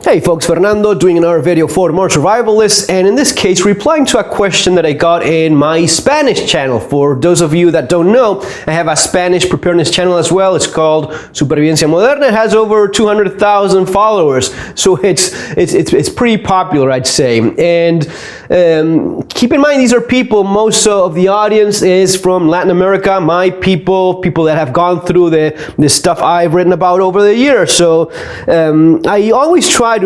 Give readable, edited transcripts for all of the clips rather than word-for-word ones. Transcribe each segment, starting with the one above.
Hey folks, Fernando doing another video for More Survivalists, and in this case replying to a question that I got in my Spanish channel. For those of you that don't know, I have a Spanish preparedness channel as well. It's called SupervivienciaModerna. It has over 200,000 followers, so it's pretty popular, I'd say. And keep in mind, these are people, most of the audience is from Latin America, my people that have gone through the stuff I've written about over the years. So I always try to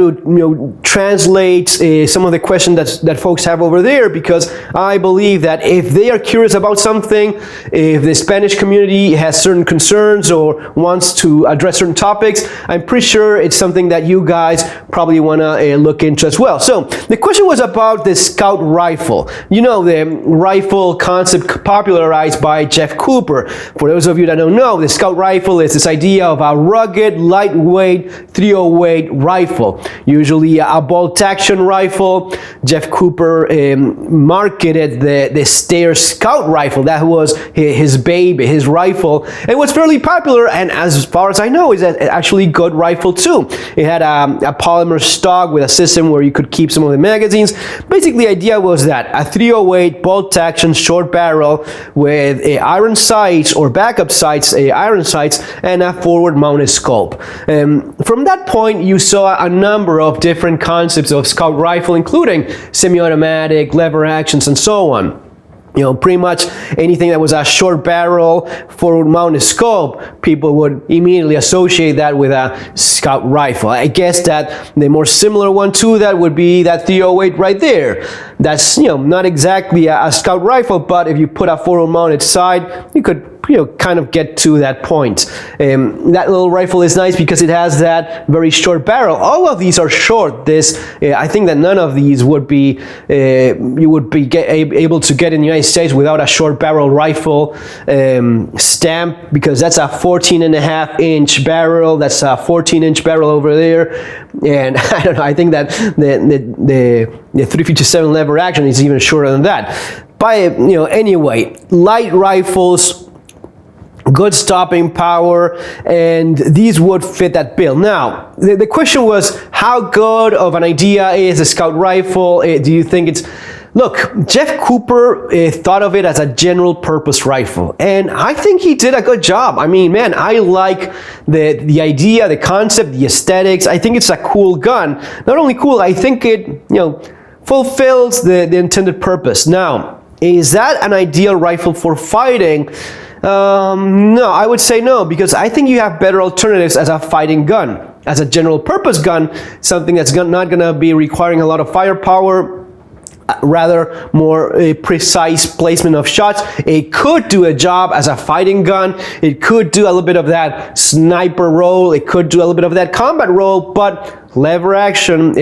translate some of the questions that folks have over there, because I believe that if they are curious about something, if the Spanish community has certain concerns or wants to address certain topics, I'm pretty sure it's something that you guys probably want to look into as well. So the question was about the scout rifle. You know, the rifle concept popularized by Jeff Cooper. For those of you that don't know, the scout rifle is this idea of a rugged, lightweight, .308 rifle. Usually a bolt-action rifle. Jeff Cooper marketed the Steyr Scout rifle. That was his baby, his rifle. It was fairly popular, and as far as I know, is actually a good rifle too. It had a polymer stock with a system where you could keep some of the magazines. Basically, the idea was that a .308 bolt-action short barrel with iron sights or backup sights, iron sights, and a forward-mounted scope. From that point, you saw a number of different concepts of scout rifle, including semi-automatic, lever actions, and so on. You know, pretty much anything that was a short barrel, forward-mounted scope, people would immediately associate that with a scout rifle. I guess that the more similar one to that would be that .308 right there. That's, not exactly a scout rifle, but if you put a forward-mounted sight, you could kind of get to that point. That little rifle is nice because it has that very short barrel. All of these are short. I think that none of these would be you would be able to get in the United States without a short barrel rifle stamp, because that's a 14.5-inch barrel. That's a 14-inch barrel over there, and I don't know. I think that the 357 lever action is even shorter than that. Anyway, light rifles, good stopping power, and these would fit that bill. Now, the question was, how good of an idea is a scout rifle? Do you think it's... Look, Jeff Cooper thought of it as a general purpose rifle, and I think he did a good job. I mean, man, I like the idea, the concept, the aesthetics. I think it's a cool gun. Not only cool, I think it, fulfills the intended purpose. Now, is that an ideal rifle for fighting? No, I would say no, because I think you have better alternatives as a fighting gun. As a general purpose gun, something that's not going to be requiring a lot of firepower, rather more precise placement of shots. It could do a job as a fighting gun. It could do a little bit of that sniper role. It could do a little bit of that combat role, but lever action,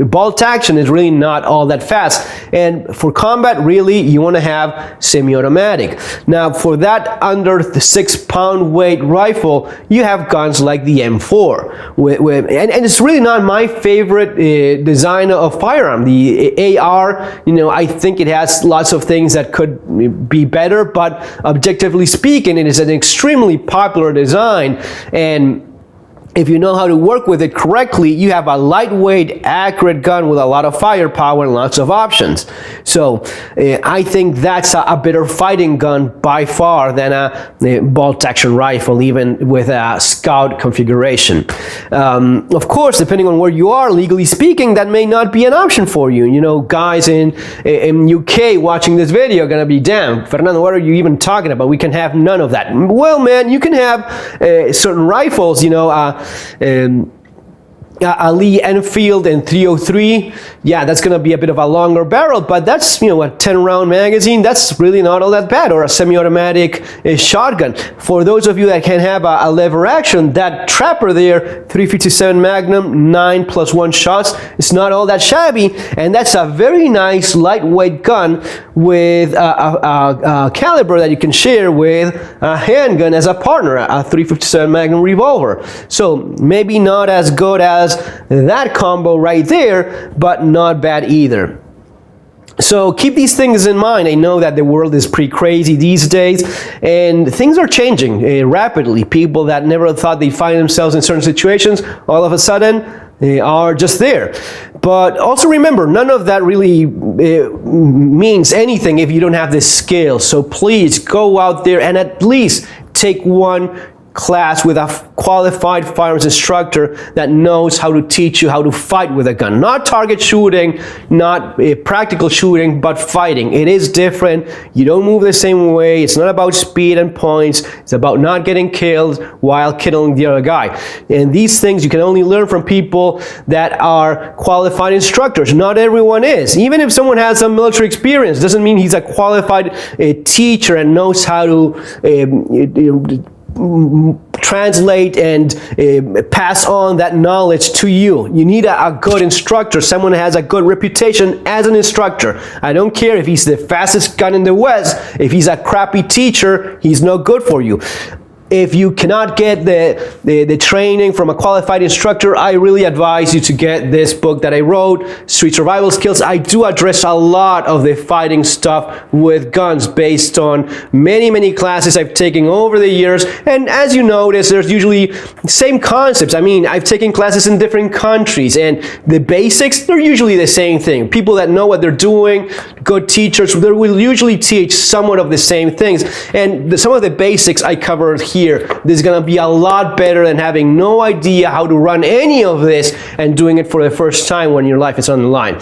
bolt action is really not all that fast. And for combat, really, you want to have semi-automatic. Now, for that under the 6-pound weight rifle, you have guns like the M4. And it's really not my favorite design of firearm. The AR, I think it has lots of things that could be better, but objectively speaking, it is an extremely popular design. And if you know how to work with it correctly, you have a lightweight, accurate gun with a lot of firepower and lots of options. So I think that's a better fighting gun by far than a bolt-action rifle, even with a scout configuration. Of course, depending on where you are, legally speaking, that may not be an option for you. Guys in UK watching this video are gonna be, damn, Fernando, what are you even talking about? We can have none of that. Well, man, you can have certain rifles, a Lee Enfield and .303, yeah, that's gonna be a bit of a longer barrel, but that's a 10-round magazine. That's really not all that bad. Or a semi-automatic shotgun. For those of you that can have a lever action, that trapper there, 357 Magnum, 9+1 shots, it's not all that shabby, and that's a very nice lightweight gun with a caliber that you can share with a handgun as a partner, a 357 Magnum revolver. So maybe not as good as that combo right there, but not bad either. So keep these things in mind. I know that the world is pretty crazy these days, and things are changing rapidly. People that never thought they'd find themselves in certain situations, all of a sudden, are just there. But also remember, none of that really means anything if you don't have the skills. So please go out there and at least take one class with a qualified firearms instructor that knows how to teach you how to fight with a gun. Not target shooting, not practical shooting, but fighting. It is different. You don't move the same way. It's not about speed and points. It's about not getting killed while killing the other guy. And these things you can only learn from people that are qualified instructors. Not everyone is. Even if someone has some military experience, doesn't mean he's a qualified teacher and knows how to translate and pass on that knowledge to you. You need a good instructor, someone that has a good reputation as an instructor. I don't care if he's the fastest gun in the West. If he's a crappy teacher, he's no good for you. If you cannot get the training from a qualified instructor, I really advise you to get this book that I wrote, Street Survival Skills. I do address a lot of the fighting stuff with guns based on many classes I've taken over the years. And as you notice, there's usually same concepts. I mean, I've taken classes in different countries, and the basics, they're usually the same thing. People that know what they're doing, good teachers, they will usually teach somewhat of the same things. And some of the basics I covered here. This is going to be a lot better than having no idea how to run any of this and doing it for the first time when your life is on the line.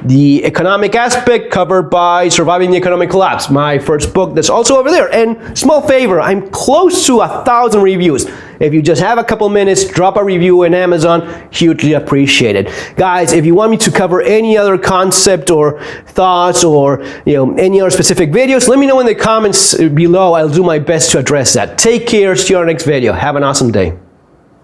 The economic aspect covered by Surviving the Economic Collapse, my first book that's also over there. And small favor, I'm close to 1,000 reviews. If you just have a couple minutes, drop a review in Amazon, hugely appreciated. Guys, if you want me to cover any other concept or thoughts or any other specific videos, let me know in the comments below. I'll do my best to address that. Take care, see you on our next video. Have an awesome day.